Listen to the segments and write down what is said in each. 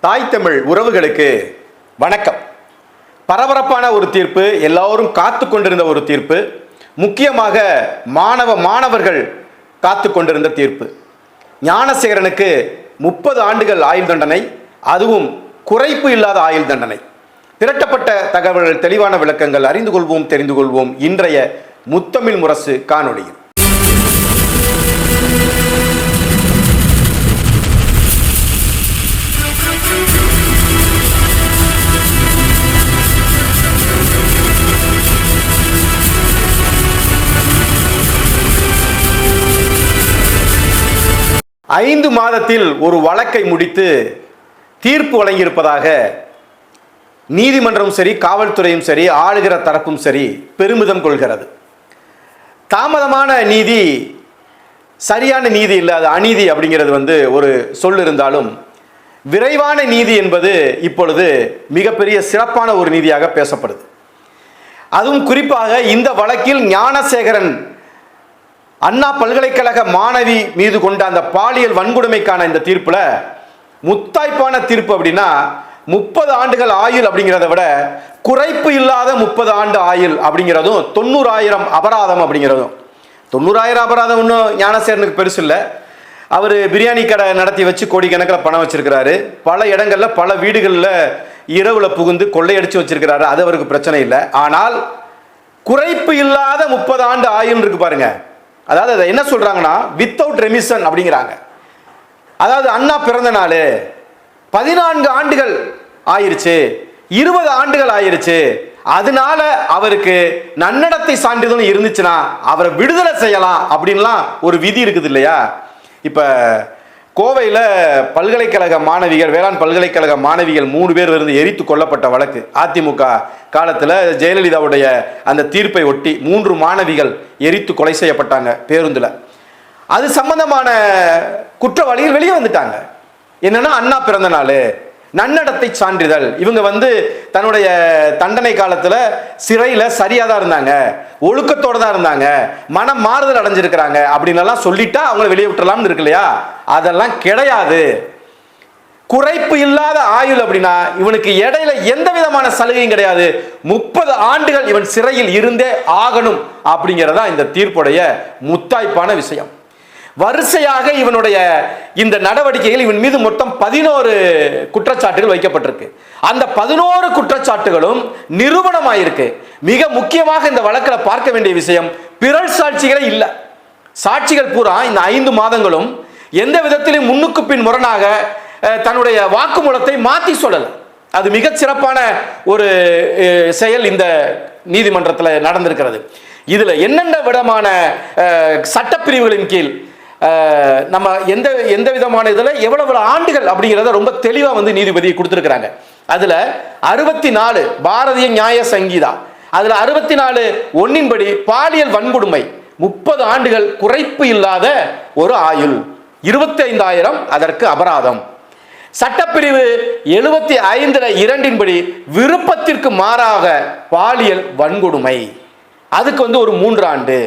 தாய் தமிழ் உறவுகளுக்கு வணக்கம். பரபரப்பான ஒரு தீர்ப்பு, எல்லோரும் காத்து கொண்டிருந்த ஒரு தீர்ப்பு, முக்கியமாக மாணவர்கள் காத்து கொண்டிருந்த தீர்ப்பு. ஞானசேகரனுக்கு 30 ஆண்டுகள் ஆயுள் தண்டனை, அதுவும் குறைப்பு இல்லாத ஆயுள் தண்டனை. திரட்டப்பட்ட தகவல்கள், தெளிவான விளக்கங்கள் அறிந்து கொள்வோம், தெரிந்து கொள்வோம் இன்றைய முத்தமிழ் முரசு காணொளியில். ஐந்து மாதத்தில் ஒரு வழக்கை முடித்து தீர்ப்பு வழங்கியிருப்பதாக நீதிமன்றம் சரி, காவல்துறையும் சரி, ஆளுகிற தரப்பும் சரி பெருமிதம் கொள்கிறது. தாமதமான நீதி சரியான நீதி இல்லை, அது அநீதி அப்படிங்கிறது ஒரு சொல் இருந்தாலும், விரைவான நீதி என்பது இப்பொழுது மிகப்பெரிய சிறப்பான ஒரு நீதியாக பேசப்படுது. அதுவும் குறிப்பாக இந்த வழக்கில் ஞானசேகரன் அண்ணா பல்கலைக்கழக மாணவி மீது கொண்ட அந்த பாலியல் வன்கொடுமைக்கான இந்த தீர்ப்புல முத்தாய்ப்பான தீர்ப்பு. அப்படின்னா 30 ஆண்டுகள் ஆயுள் அப்படிங்கிறத விட குறைப்பு இல்லாத 30 ஆண்டு ஆயுள் அப்படிங்கிறதும் 90,000 அபராதம் அப்படிங்கிறதும். 90,000 அபராதம் ஒன்றும் ஞானசேகரனுக்கு பெருசு இல்லை. அவர் பிரியாணி கடை நடத்தி வச்சு கோடிக்கணக்கில் பணம் வச்சிருக்கிறாரு. பல இடங்கள்ல பல வீடுகளில் இரவுல புகுந்து கொள்ளையடிச்சு வச்சிருக்கிறாரு. அது அவருக்கு பிரச்சனை இல்லை. ஆனால் குறைப்பு இல்லாத 30 ஆண்டு ஆயுள் இருக்கு பாருங்க. அதாவது அதை என்ன சொல்றாங்கன்னா, வித்தவுட் ரெமிஷன் அப்படிங்கிறாங்க. அதாவது அண்ணா பிறந்த நாள் 14 ஆண்டுகள் ஆயிருச்சு, 20 ஆண்டுகள் ஆயிருச்சு, அதனால அவருக்கு நன்னடத்தை சான்றிதழ் இருந்துச்சுன்னா அவரை விடுதலை செய்யலாம் அப்படின்லாம் ஒரு விதி இருக்குது இல்லையா? இப்ப கோவையில் பல்கலைக்கழக மாணவிகள், வேளாண் பல்கலைக்கழக மாணவிகள் 3 பேர் இருந்து எரித்து கொல்லப்பட்ட வழக்கு. அதிமுக காலத்தில் ஜெயலலிதாவுடைய அந்த தீர்ப்பை ஒட்டி 3 மாணவிகள் எரித்து கொலை செய்யப்பட்டாங்க பேருந்துல. அது சம்பந்தமான குற்றவாளிகள் வெளியே வந்துட்டாங்க. என்னன்னா, அண்ணா பிறந்த நாள், நன்னடத்தை சான்றிதழ். இவங்க தன்னுடைய தண்டனை காலத்துல சிறையில சரியா தான் இருந்தாங்க, ஒழுக்கத்தோட தான் இருந்தாங்க, மனம் மாறுதல் அடைஞ்சிருக்கிறாங்க அப்படின்னு எல்லாம் சொல்லிட்டா அவங்களை வெளியே விட்டுறலாம்னு இருக்கு இல்லையா? அதெல்லாம் கிடையாது. குறைப்பு இல்லாத ஆயுள் அப்படின்னா இவனுக்கு இடையில எந்த விதமான சலுகையும் கிடையாது. 30 ஆண்டுகள் இவன் சிறையில் இருந்தே ஆகணும் அப்படிங்கிறதா இந்த தீர்ப்புடைய முத்தாய்ப்பான விஷயம். வரிசையாக இவனுடைய இந்த நடவடிக்கைகள், இவன் மீது மொத்தம் 11 குற்றச்சாட்டுகள் வைக்கப்பட்டிருக்கு. அந்த 11 குற்றச்சாட்டுகளும் நிரூபணமாயிருக்கு. மிக முக்கியமாக இந்த வழக்கில் பார்க்க வேண்டிய விஷயம், பிறல் சாட்சிகளே இல்லை. சாட்சிகள் பூரா இந்த 5 மாதங்களும் எந்த விதத்திலும் முன்னுக்கு பின் முரணாக தன்னுடைய வாக்குமூலத்தை மாற்றி சொல்லல. அது மிக சிறப்பான ஒரு செயல் இந்த நீதிமன்றத்தில் நடந்திருக்கிறது. இதுல என்னென்ன விதமான சட்டப்பிரிவுகளின் கீழ் நம்ம எந்த விதமான இதுல எவ்வளவு ஆண்டுகள் அப்படிங்கிறத ரொம்ப தெளிவா நீதிபதி கொடுத்திருக்கிறாங்க. அதுல 64 பாரதிய நியாய சங்கீதா, அதுல 64 ஒன்னின்படி பாலியல் வன்கொடுமை 30 ஆண்டுகள் குறைப்பு இல்லாத ஒரு ஆயுள், 25,000 அதற்கு அபராதம். சட்டப்பிரிவு 75 2 விருப்பத்திற்கு மாறாக பாலியல் வன்கொடுமை, அதுக்கு ஒரு 3 ஆண்டு.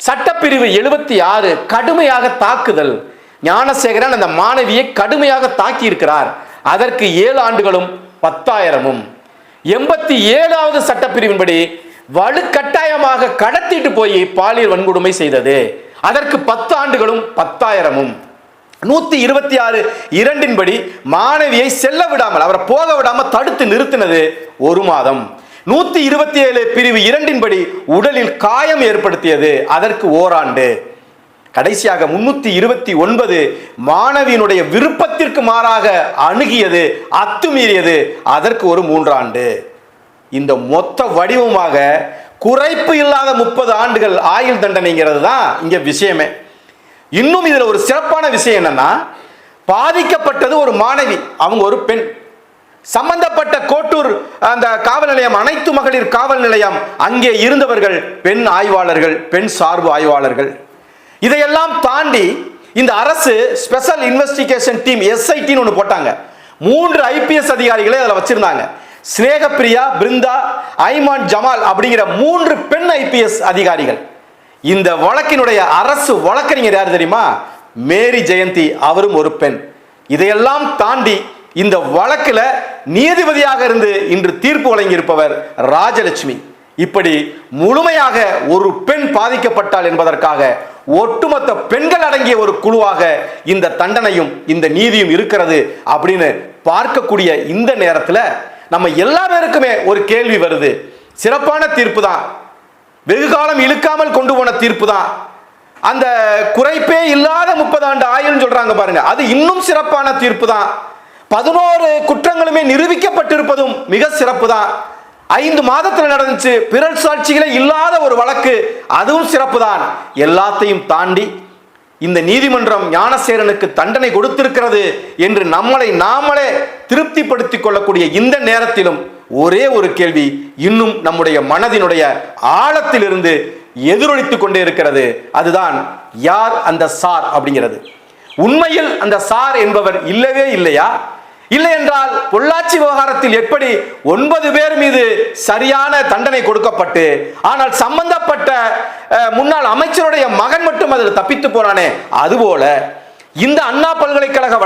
சட்டப்பிரிவு 76 கடுமையாக தாக்குதல். ஞானசேகரன் அந்த மாணவியை கடுமையாக தாக்கி இருக்கிறார், அதற்கு 7 ஆண்டுகளும் 10,000. 87வது சட்டப்பிரிவின்படி வலுக்கட்டாயமாக கடத்திட்டு போய் பாலியல் வன்கொடுமை செய்தது, அதற்கு 10 ஆண்டுகளும் 10,000. 126 2 மாணவியை செல்ல விடாமல், அவரை போக விடாமல் தடுத்து நிறுத்தினது 1 மாதம். 127 பிரிவு 2 உடலில் காயம் ஏற்படுத்தியது, அதற்கு 1 ஆண்டு. கடைசியாக 329 மாணவியினுடைய விருப்பத்திற்கு மாறாக அணுகியது, அத்துமீறியது, அதற்கு ஒரு 3 ஆண்டு. இந்த மொத்த வடிவமாக குறைப்பு இல்லாத 30 ஆண்டுகள் ஆயுள் தண்டனைங்கிறது தான் இங்க விஷயமே. இன்னும் இதுல ஒரு சிறப்பான விஷயம் என்னன்னா, பாதிக்கப்பட்டது ஒரு மாணவி, அவங்க ஒரு பெண். சம்பந்தப்பட்ட கோட்டூர் அந்த காவல் நிலையம், அனைத்து மகளிர் காவல் நிலையம், அங்கே இருந்தவர்கள் பெண் ஆய்வாளர்கள், பெண் சார்பு ஆய்வாளர்கள். இதையெல்லாம் தாண்டி இந்த அரசு ஸ்பெஷல் இன்வெஸ்டிகேஷன் டீம் SIT ஒன்று போட்டாங்க. 3 IPS அதிகாரிகளை அதில் வச்சிருந்தாங்க. ஸ்னேகப்பிரியா, பிருந்தா, ஐமான் ஜமால் அப்படிங்கிற 3 பெண் IPS அதிகாரிகள். இந்த வழக்கினுடைய அரசு வழக்கறிஞர் யார் தெரியுமா? மேரி ஜெயந்தி, அவரும் ஒரு பெண். இதையெல்லாம் தாண்டி இந்த வழக்கில் நீதிபதியாக இருந்து இன்று தீர்ப்பு வழங்கியிருப்பவர் ராஜலட்சுமி. இப்படி முழுமையாக ஒரு பெண் பாதிக்கப்பட்டாள் என்பதற்காக ஒட்டுமொத்த பெண்கள் அடங்கிய ஒரு குழுவாக இந்த தண்டனையும் இந்த நீதியும் இருக்கிறது அப்படின்னு பார்க்கக்கூடிய இந்த நேரத்தில் நம்ம எல்லா பேருக்குமே ஒரு கேள்வி வருது. சிறப்பான தீர்ப்பு தான், வெகு காலம் இழுக்காமல் கொண்டு போன தீர்ப்பு தான், அந்த குறைப்பே இல்லாத 30 ஆண்டு ஆயுள்னு சொல்றாங்க பாருங்க, அது இன்னும் சிறப்பான தீர்ப்பு தான். 11 குற்றங்களுமே நிரூபிக்கப்பட்டிருப்பதும் மிக சிறப்பு தான். 5 மாதத்தில் நடந்துச்சு, பிறர் சாட்சிகளே இல்லாத ஒரு வழக்கு, அதுவும் சிறப்பு தான். எல்லாத்தையும் தாண்டி இந்த நீதிமன்றம் ஞானசேகரனுக்கு தண்டனை கொடுத்திருக்கிறது என்று நம்மளை நாமளே திருப்திப்படுத்திக் கொள்ளக்கூடிய இந்த நேரத்திலும் ஒரே ஒரு கேள்வி இன்னும் நம்முடைய மனதினுடைய ஆழத்திலிருந்து எதிரொலித்துக் கொண்டே இருக்கிறது. அதுதான் யார் அந்த சார் அப்படிங்கிறது. உண்மையில் அந்த சார் என்பவர் இல்லவே இல்லையா? இல்லை என்றால் பொள்ளாச்சி விவகாரத்தில் எப்படி 9 பேர் மீது சரியான தண்டனை கொடுக்கப்பட்டு, ஆனால் சம்பந்தப்பட்ட முன்னாள் அமைச்சருடைய மகன் மட்டும் அதில் தப்பித்து போறானே, அதுபோல இந்த அண்ணா பல்கலைக்கழக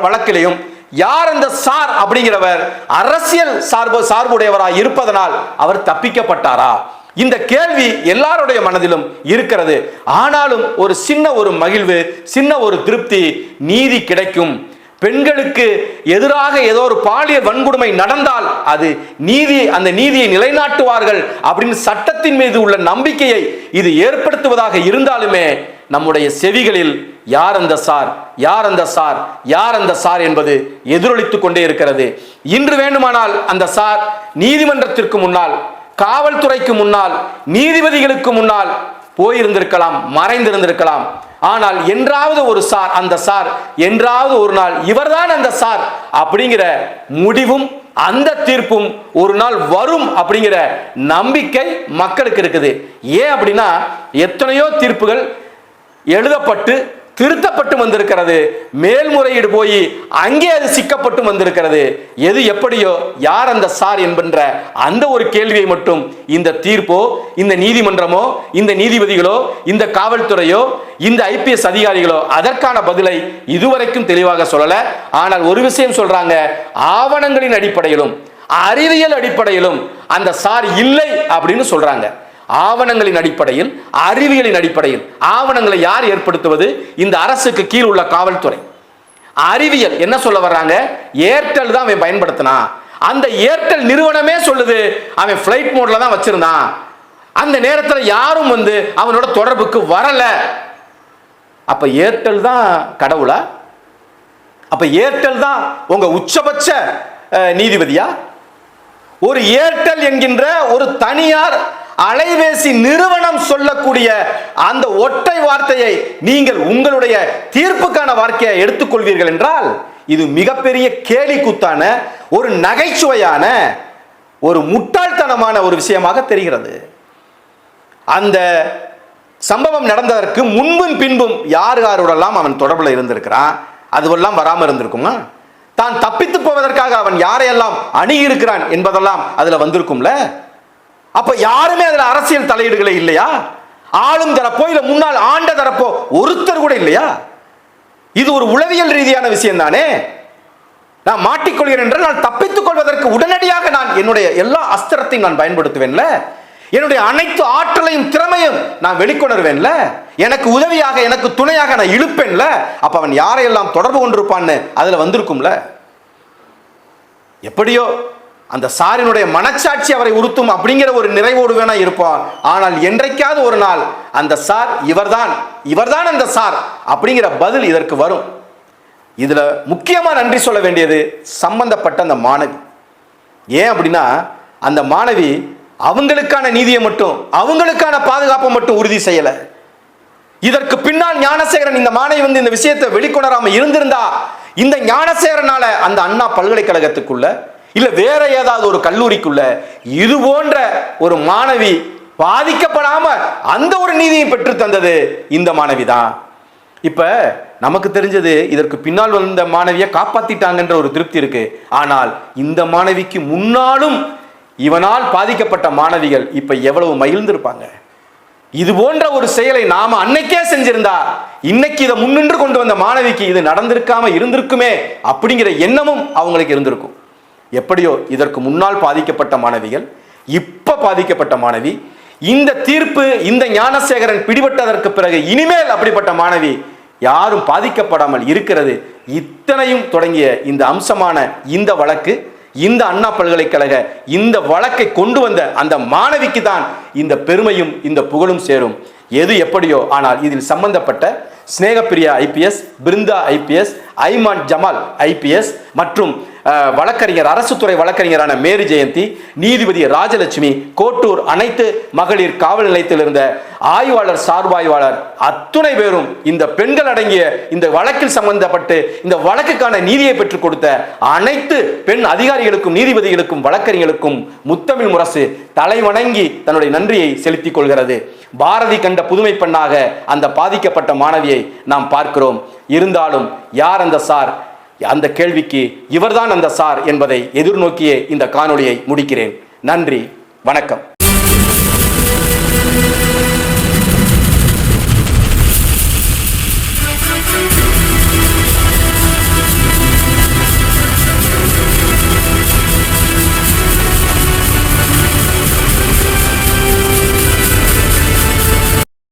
வழக்கிலையும் யார் அந்த சார் அப்படிங்கிறவர் அரசியல் சார்புடையவராய் இருப்பதனால் அவர் தப்பிக்கப்பட்டாரா? இந்த கேள்வி எல்லாருடைய மனதிலும் இருக்கிறது. ஆனாலும் ஒரு சின்ன ஒரு மகிழ்வு, சின்ன ஒரு திருப்தி, நீதி கிடைக்கும். பெண்களுக்கு எதிராக ஏதோ ஒரு பாலியல் வன்கொடுமை நடந்தால் அது அந்த நீதியை நிலைநாட்டுவார்கள் அப்படின்னு சட்டத்தின் மீது உள்ள நம்பிக்கையை இது ஏற்படுத்துவதாக இருந்தாலுமே நம்முடைய செவிகளில் யார் அந்த சார், யார் அந்த சார், யார் அந்த சார் என்பது எதிரொலித்துக் கொண்டே இருக்கிறது. இன்று வேண்டுமானால் அந்த சார் நீதிமன்றத்திற்கு முன்னால், காவல்துறைக்கு முன்னால், நீதிபதிகளுக்கு முன்னால் போயிருந்திருக்கலாம், மறைந்திருந்திருக்கலாம். ஆனால் என்றாவது ஒரு சார், அந்த சார் என்றாவது ஒரு நாள் இவர்தான் அந்த சார் அப்படிங்கிற முடிவும் அந்த தீர்ப்பும் ஒரு நாள் வரும் அப்படிங்கிற நம்பிக்கை மக்களுக்கு இருக்குது. ஏன் அப்படின்னா எத்தனையோ தீர்ப்புகள் எழுதப்பட்டு திருத்தப்பட்டு வந்திருக்கிறது, மேல்முறையீடு போய் அங்கே அது சிக்கப்பட்டு வந்திருக்கிறது. எது எப்படியோ யார் அந்த சார் என்கின்ற அந்த ஒரு கேள்வியை மட்டும் இந்த தீர்ப்போ, இந்த நீதிமன்றமோ, இந்த நீதிபதிகளோ, இந்த காவல்துறையோ, இந்த IPS அதிகாரிகளோ அதற்கான பதிலை இதுவரைக்கும் தெளிவாக சொல்லல. ஆனால் ஒரு விஷயம் சொல்றாங்க, ஆவணங்களின் அடிப்படையிலும் அறிவியல் அடிப்படையிலும் அந்த சார் இல்லை அப்படின்னு சொல்றாங்க. ஆவணங்களின் அடிப்படையில், அறிவியலின் அடிப்படையில். ஆவணங்களை யார் ஏற்படுத்துவது? இந்த அரசுக்கு கீழ் உள்ள காவல்துறை. அறிவியல் என்ன சொல்ல வர்றாங்க? ஏர்டெல் தான் அவன் பயன்படுத்தினா, அந்த ஏர்டெல் நிறுவனமே சொல்லுது அவன் ஃபிளைட் மோட்ல தான் வச்சிருந்தான், அந்த நேரத்தில் யாரும் அவனோட தொடர்புக்கு வரல. அப்ப ஏர்டெல் தான் கடவுளா? அப்ப ஏர்டெல் தான் உங்க உச்சபட்ச நீதிபதியா? ஒரு ஏர்டெல் என்கின்ற ஒரு தனியார் அலைபேசி நிறுவனம் சொல்லக்கூடிய அந்த ஒற்றை வார்த்தையை நீங்கள் உங்களுடைய தீர்ப்புக்கான வார்த்தையை எடுத்துக்கொள்வீர்கள் என்றால் இது மிகப்பெரிய கேலி கூத்தான, ஒரு நகைச்சுவையான, ஒரு முட்டாள்தனமான ஒரு விஷயமாக தெரிகிறது. அந்த சம்பவம் நடந்ததற்கு முன்பும் பின்பும் யார் யாரோடெல்லாம் அவன் தொடர்பில் இருந்திருக்கிறான், அதுவெல்லாம் வராமல் இருந்திருக்குமா? தான் தப்பித்து போவதற்காக அவன் யாரையெல்லாம் அணுகி இருக்கிறான் என்பதெல்லாம் அதுல வந்திருக்கும்ல. அப்ப யாருமே அதுல அரசியல் தலையீடுகளே இல்லையா? ஆளும் தரப்போ இல்ல முன்னாள் ஆண்ட தரப்போ ஒருத்தர் கூட இல்லையா? இது ஒரு உளவியல் ரீதியான விஷயம் தானே. நான் மாட்டிக்கொள்கிறேன் என்றால் நான் தப்பித்துக் கொள்வதற்கு உடனடியாக நான் என்னுடைய எல்லா அஸ்திரத்தையும் நான் பயன்படுத்துவேன்ல, என்னுடைய அனைத்து ஆற்றலையும் திறமையும் நான் வெளிக்கொணர்வேன்ல, எனக்கு உதவியாக எனக்கு துணையாக நான் இழுப்பேன்ல. அப்ப அவன் யாரையெல்லாம் தொடர்பு கொண்டிருப்பான்னு அதுல வந்திருக்கும்ல. எப்படியோ அந்த சாரினுடைய மனச்சாட்சி அவரை உறுத்தும் அப்படிங்கிற ஒரு நிறைவோடு வேணா இருப்பான். ஆனால் என்றைக்காவது ஒரு நாள் அந்த சார் இவர்தான் அந்த சார் அப்படிங்கிற பதில் இதற்கு வரும். இதுல முக்கியமா நன்றி சொல்ல வேண்டியது சம்பந்தப்பட்ட அந்த மாணவி. ஏன் அப்படின்னா அந்த மாணவி அவங்களுக்கான நீதியை மட்டும், அவங்களுக்கான பாதுகாப்பை மட்டும் உறுதி செய்யல. இதற்கு பின்னால் ஞானசேகரன் இந்த மாணவி இந்த விஷயத்தை வெளிக்கொணராம இருந்திருந்தா இந்த ஞானசேகரனால அந்த அண்ணா பல்கலைக்கழகத்துக்குள்ள இல்ல வேற ஏதாவது ஒரு கல்லூரிக்குள்ள இது போன்ற ஒரு மாணவி பாதிக்கப்படாம அந்த ஒரு நீதியை பெற்று தந்தது இந்த மாணவி தான். இப்ப நமக்கு தெரிஞ்சது இதற்கு பின்னால் வந்த மாணவியை காப்பாத்திட்டாங்கன்ற ஒரு திருப்தி இருக்கு. ஆனால் இந்த மாணவிக்கு முன்னாலும் இவனால் பாதிக்கப்பட்ட மாணவிகள் இப்ப எவ்வளவு மகிழ்ந்திருப்பாங்க. இது போன்ற ஒரு செயலை நாம அன்னைக்கே செஞ்சிருந்தா இன்னைக்கு இதை முன்னின்று கொண்டு வந்த மாணவிக்கு இது நடந்திருக்காம இருந்திருக்குமே அப்படிங்கிற எண்ணமும் அவங்களுக்கு இருந்திருக்கும். எப்படியோ இதற்கு முன்னால் பாதிக்கப்பட்ட மாணவிகள், இப்ப பாதிக்கப்பட்ட மாணவி, இந்த தீர்ப்பு, இந்த ஞானசேகரன் பிடிபட்டதற்கு பிறகு இனிமேல் அப்படிப்பட்ட மாணவி யாரும் பாதிக்கப்படாமல் இருக்கிறது. இத்தனையும் தொடங்கிய இந்த அம்சமான இந்த வழக்கு, இந்த அண்ணா பல்கலைக்கழக இந்த வழக்கை கொண்டு வந்த அந்த மாணவிக்கு தான் இந்த பெருமையும் இந்த புகழும் சேரும். எது எப்படியோ, ஆனால் இதில் சம்பந்தப்பட்ட Snehapriya IPS, Brinda IPS, Aiman Jamal IPS மற்றும் வழக்கறிஞர், அரசு துறை வழக்கறிஞரான மேரி ஜெயந்தி, நீதிபதி ராஜலட்சுமி, கோட்டூர் அனைத்து மகளிர் காவல் நிலையத்தில் இருந்த ஆய்வாளர், சார்பாய்வாளர் அத்துணை பேரும் இந்த பெண்கள் அடங்கிய இந்த வழக்கில் சம்பந்தப்பட்டு இந்த வழக்குக்கான நீதியை பெற்றுக் கொடுத்த அனைத்து பெண் அதிகாரிகளுக்கும், நீதிபதிகளுக்கும், வழக்கறிஞர்களுக்கும் முத்தமிழ் முரசு தலை வணங்கி தன்னுடைய நன்றியை செலுத்திக் கொள்கிறது. பாரதி கண்ட புதுமை பெண்ணாக அந்த பாதிக்கப்பட்ட மாணவியை நாம் பார்க்கிறோம். இருந்தாலும் யார் அந்த சார்? அந்த கேள்விக்கு இவர்தான் அந்த சார் என்பதை எதிர்நோக்கியே இந்த காணொளியை முடிக்கிறேன். நன்றி, வணக்கம்.